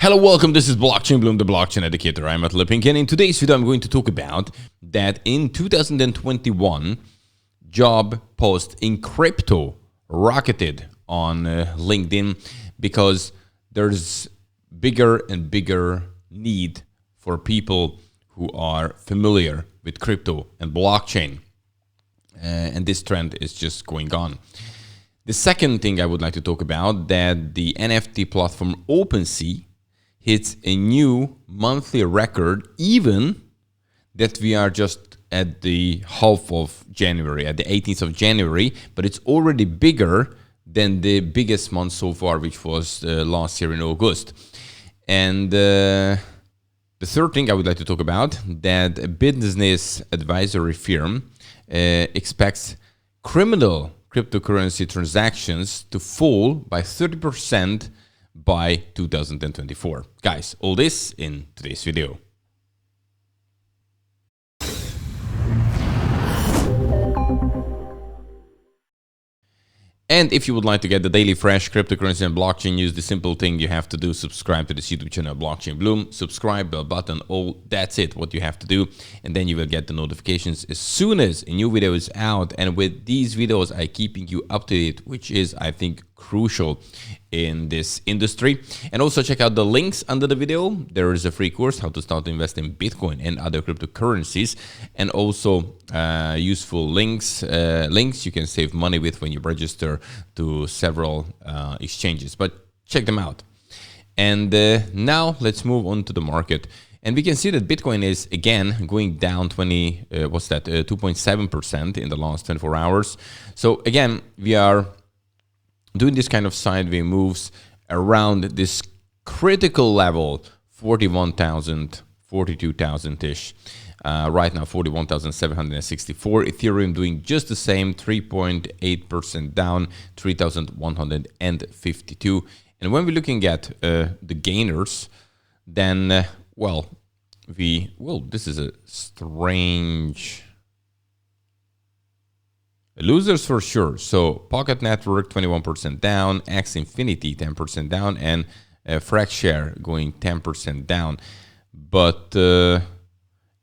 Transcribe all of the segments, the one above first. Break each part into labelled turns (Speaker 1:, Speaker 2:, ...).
Speaker 1: Hello, welcome. This is Blockchain Bloom, the blockchain educator. I'm Matt Lippink, and in today's video, I'm going to talk about that in 2021, job posts in crypto rocketed on LinkedIn because there's bigger and bigger need for people who are familiar with crypto and blockchain. And this trend is just going on. The second thing I would like to talk about, that the NFT platform OpenSea hits a new monthly record, even that we are just at the half of January, at the 18th of January, but it's already bigger than the biggest month so far, which was last year in August. And the third thing I would like to talk about, that a business advisory firm expects criminal cryptocurrency transactions to fall by 30% by 2024. Guys, all this in today's video. And if you would like to get the daily fresh cryptocurrency and blockchain news, the simple thing you have to do, subscribe to this YouTube channel, Blockchain Bloom, subscribe, bell button, all that's it, what you have to do. And then you will get the notifications as soon as a new video is out. And with these videos, I'm keeping you up to date, which is, I think, crucial in this industry. And also check out the links under the video. There is a free course, how to start to invest in Bitcoin and other cryptocurrencies, and also useful links you can save money with when you register to several exchanges, but check them out. And now let's move on to the market. And we can see that Bitcoin is again going down 2.7% in the last 24 hours. So again, we are doing this kind of sideways moves around this critical level, 41,000, 42,000-ish. Right now, 41,764. Ethereum doing just the same, 3.8% down, 3,152. And when we're looking at the gainers, then, this is a strange... Losers for sure. So Pocket Network 21% down, X Infinity 10% down, and FracShare going 10% down. But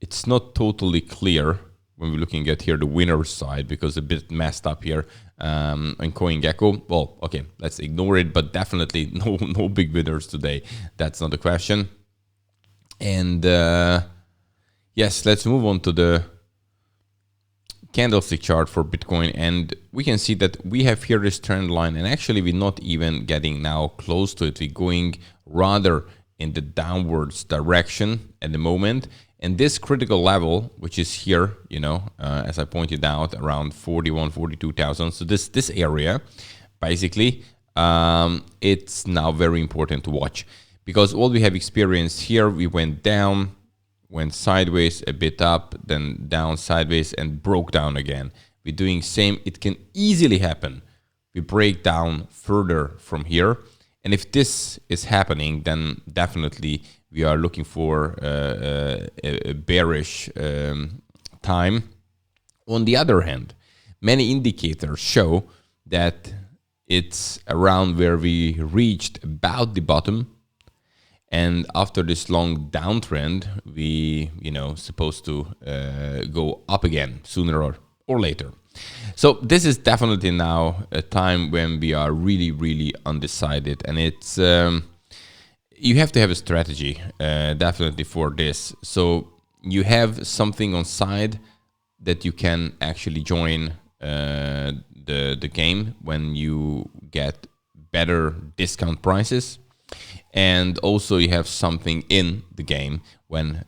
Speaker 1: it's not totally clear when we're looking at here the winner side, because a bit messed up here on CoinGecko. Well, okay, let's ignore it, but definitely no big winners today. That's not the question. And yes, let's move on to the candlestick chart for Bitcoin, and we can see that we have here this trend line, and actually we're not even getting now close to it. We're going rather in the downwards direction at the moment, and this critical level, which is here, as I pointed out, around 42,000. So this area, basically, it's now very important to watch, because what we have experienced here, we went down, went sideways, a bit up, then down sideways, and broke down again. We're doing same. It can easily happen. We break down further from here. And if this is happening, then definitely we are looking for a bearish time. On the other hand, many indicators show that it's around where we reached about the bottom. And after this long downtrend, we, supposed to go up again sooner or later. So this is definitely now a time when we are really, really undecided. And it's, you have to have a strategy, definitely for this. So you have something on side that you can actually join the game when you get better discount prices. And also you have something in the game when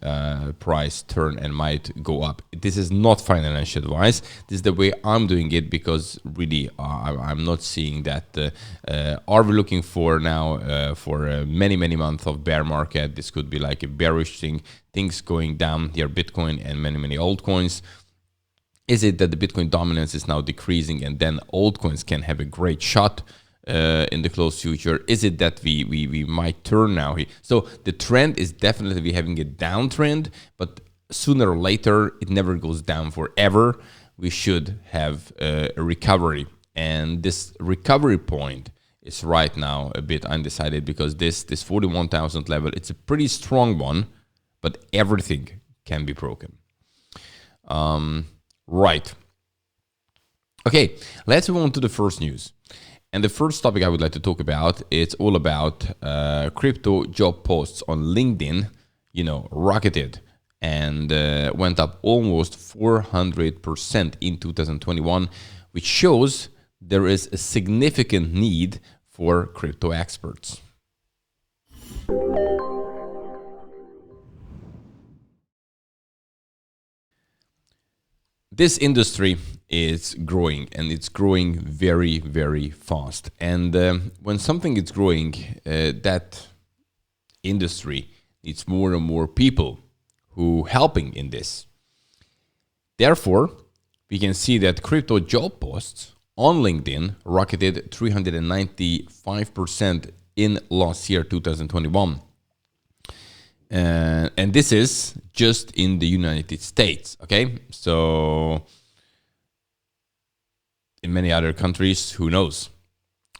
Speaker 1: price turn and might go up. This is not financial advice. This is the way I'm doing it, because really I'm not seeing that. Are we looking for now for many months of bear market? This could be like a bearish thing, things going down here, Bitcoin and many altcoins. Is it that the Bitcoin dominance is now decreasing and then altcoins can have a great shot in the close future? Is it that we might turn now here? So the trend is definitely having a downtrend, but sooner or later it never goes down forever. We should have a recovery, and this recovery point is right now a bit undecided, because this 41,000 level, it's a pretty strong one, but everything can be broken. Right. Okay, let's move on to the first news. And the first topic I would like to talk about, it's all about crypto job posts on LinkedIn, rocketed and went up almost 400% in 2021, which shows there is a significant need for crypto experts. This industry is growing, and it's growing very, very fast. And when something is growing, that industry needs more and more people who helping in this. Therefore, we can see that crypto job posts on LinkedIn rocketed 395% in last year, 2021. And this is just in the United States, okay? So in many other countries, who knows?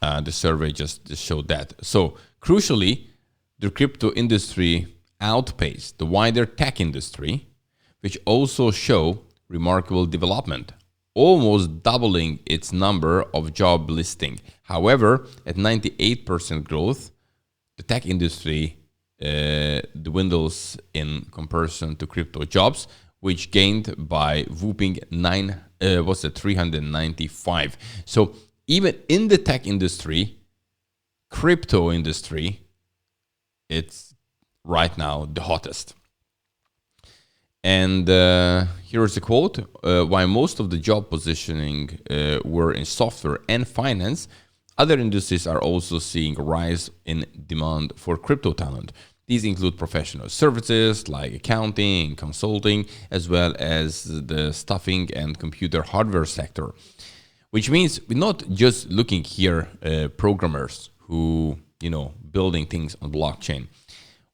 Speaker 1: The survey just showed that. So crucially, the crypto industry outpaced the wider tech industry, which also show remarkable development, almost doubling its number of job listing. However, at 98% growth, the tech industry dwindles in comparison to crypto jobs, which gained by whooping 395. So even in the tech industry, crypto industry, it's right now the hottest. And here's a quote. While most of the job positioning were in software and finance, other industries are also seeing a rise in demand for crypto talent. These include professional services like accounting, consulting, as well as the staffing and computer hardware sector. Which means we're not just looking here programmers who, building things on blockchain.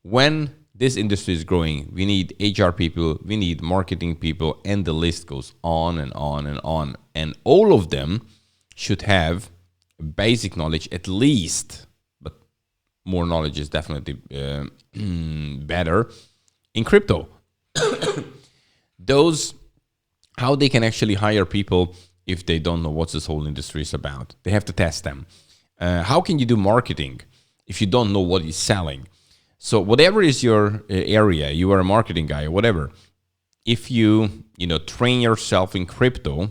Speaker 1: When this industry is growing, we need HR people, we need marketing people, and the list goes on and on and on. And all of them should have basic knowledge at least, but more knowledge is definitely better in crypto. How they can actually hire people if they don't know what this whole industry is about. They have to test them. How can you do marketing if you don't know what you're selling? So whatever is your area, you are a marketing guy or whatever, if you train yourself in crypto,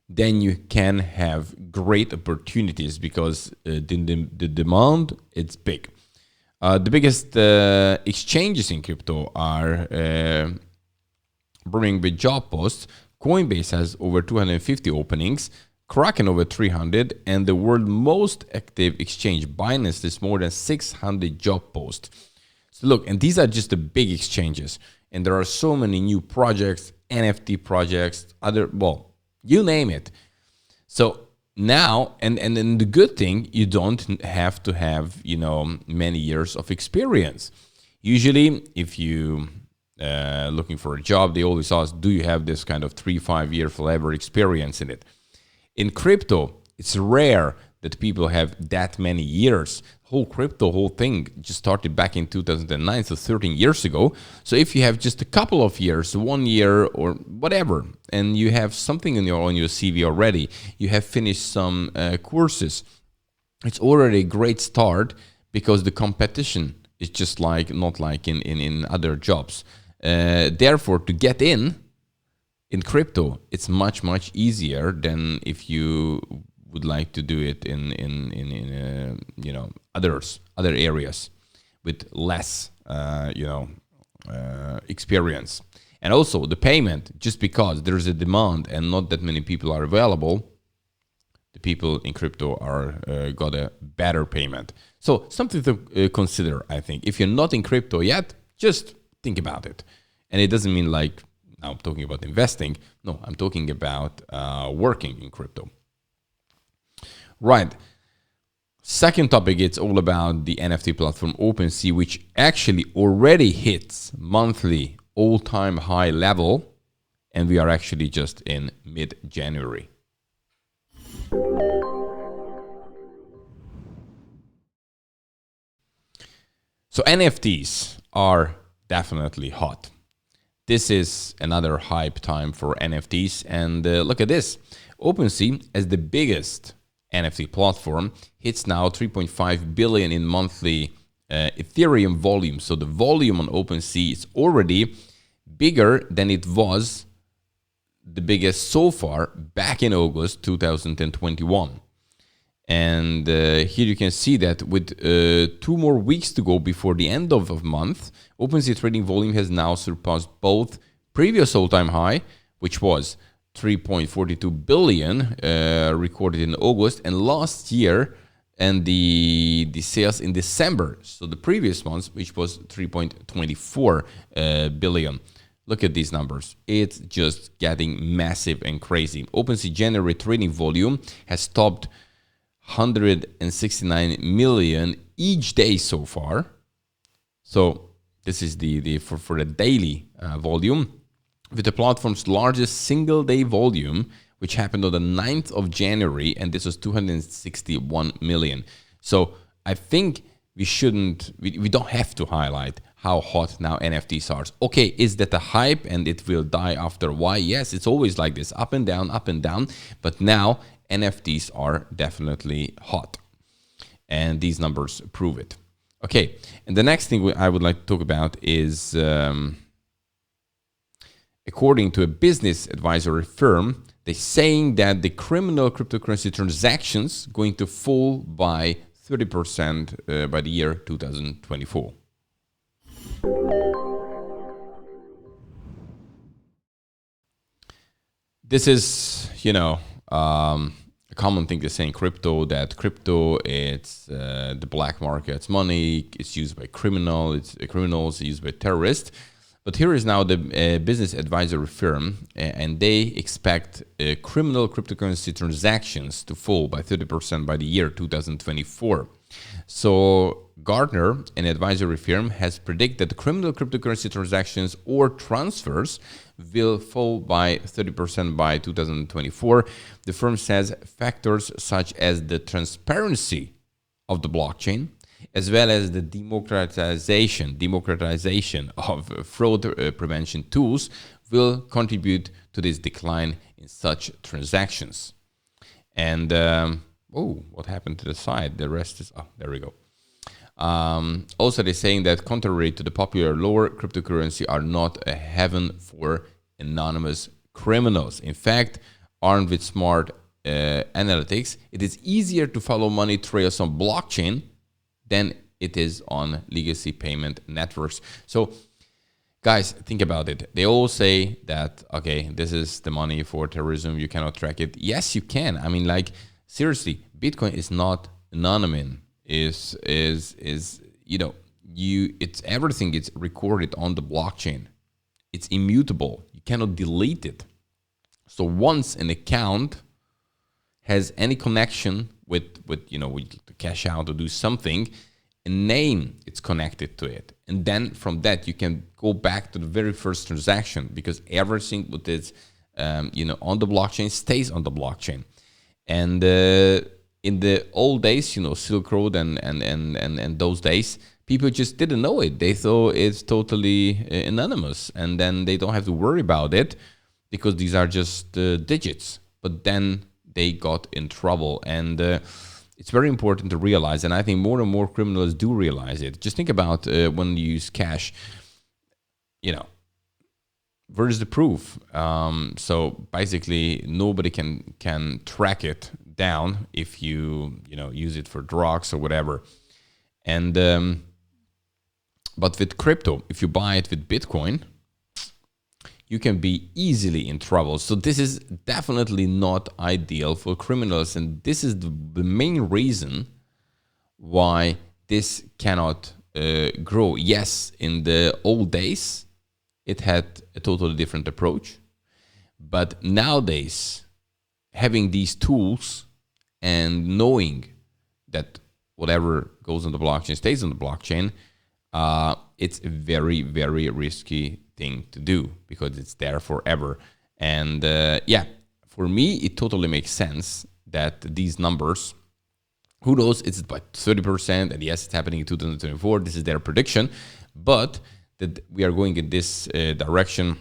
Speaker 1: then you can have great opportunities, because the demand, it's big. The biggest exchanges in crypto are brimming with job posts. Coinbase has over 250 openings, Kraken over 300, and the world's most active exchange, Binance, is more than 600 job posts. So look, and these are just the big exchanges, and there are so many new projects, NFT projects, you name it. So now, and then the good thing, you don't have to have, many years of experience. Usually, if you looking for a job, they always ask, do you have this kind of 3-5 year forever experience in it? In crypto, it's rare that people have that many years. Whole thing just started back in 2009, so 13 years ago. So if you have just a couple of years, 1 year or whatever, and you have something on your CV already, you have finished some courses, it's already a great start, because the competition is just not like in other jobs. Therefore, to get in crypto, it's much easier than if you would like to do it in other areas with less experience. And also the payment, just because there's a demand and not that many people are available, the people in crypto are got a better payment. So something to consider, I think. If you're not in crypto yet, just think about it. And it doesn't mean now I'm talking about investing. No, I'm talking about working in crypto. Right. Second topic, it's all about the NFT platform OpenSea, which actually already hits monthly all-time high level, and we are actually just in mid-January. So NFTs are definitely hot. This is another hype time for NFTs. And look at this. OpenSea, as the biggest NFT platform, hits now 3.5 billion in monthly Ethereum volume. So the volume on OpenSea is already bigger than it was the biggest so far back in August 2021. And here you can see that with 2 more weeks to go before the end of the month, OpenSea trading volume has now surpassed both previous all-time high, which was 3.42 billion recorded in August, and last year, and the sales in December, so the previous month, which was 3.24 billion. Look at these numbers. It's just getting massive and crazy. OpenSea January trading volume has topped 169 million each day so far. So this is the for the daily volume, with the platform's largest single day volume, which happened on the 9th of January, and this was 261 million. So I think we don't have to highlight how hot now NFTs are. Okay, is that a hype and it will die after a while? Yes, it's always like this, up and down. But now NFTs are definitely hot. And these numbers prove it. Okay, and the next thing I would like to talk about is, according to a business advisory firm, they're saying that the criminal cryptocurrency transactions going to fall by 30% by the year 2024. This is, a common thing to say in crypto, that crypto, it's the black market's money. It's used by criminals, it's used by terrorists. But here is now the business advisory firm, and they expect criminal cryptocurrency transactions to fall by 30% by the year 2024. So Gartner, an advisory firm, has predicted that criminal cryptocurrency transactions or transfers will fall by 30% by 2024. The firm says factors such as the transparency of the blockchain, as well as the democratization of fraud prevention tools, will contribute to this decline in such transactions. And what happened to the side? The rest is, there we go. Also, they're saying that contrary to the popular lore, cryptocurrency are not a haven for anonymous criminals. In fact, armed with smart analytics, it is easier to follow money trails on blockchain than it is on legacy payment networks. So, guys, think about it. They all say that, okay, this is the money for terrorism, you cannot track it. Yes, you can. I mean, like, seriously, Bitcoin is not anonymous. It's everything is recorded on the blockchain. It's immutable. You cannot delete it. So once an account has any connection with to cash out or do something, a name it's connected to it, and then from that you can go back to the very first transaction, because everything that is on the blockchain stays on the blockchain. And in the old days, Silk Road and those days, people just didn't know it. They thought it's totally anonymous, and then they don't have to worry about it because these are just digits. But then they got in trouble, and it's very important to realize, and I think more and more criminals do realize it. Just think about when you use cash, where is the proof? So basically, nobody can track it down if you use it for drugs or whatever. And but with crypto, if you buy it with Bitcoin, you can be easily in trouble. So this is definitely not ideal for criminals, and this is the main reason why this cannot grow. Yes, in the old days, it had a totally different approach, but nowadays, having these tools and knowing that whatever goes on the blockchain stays on the blockchain, it's a very, very risky thing to do because it's there forever. And for me, it totally makes sense that these numbers Who knows? It's by 30%, and yes, it's happening in 2024. This is their prediction, but that we are going in this direction.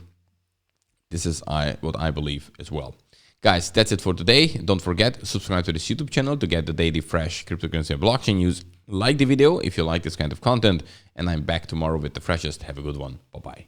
Speaker 1: This is what I believe as well. Guys, that's it for today. Don't forget, subscribe to this YouTube channel to get the daily fresh cryptocurrency and blockchain news. Like the video if you like this kind of content, and I'm back tomorrow with the freshest. Have a good one. Bye-bye.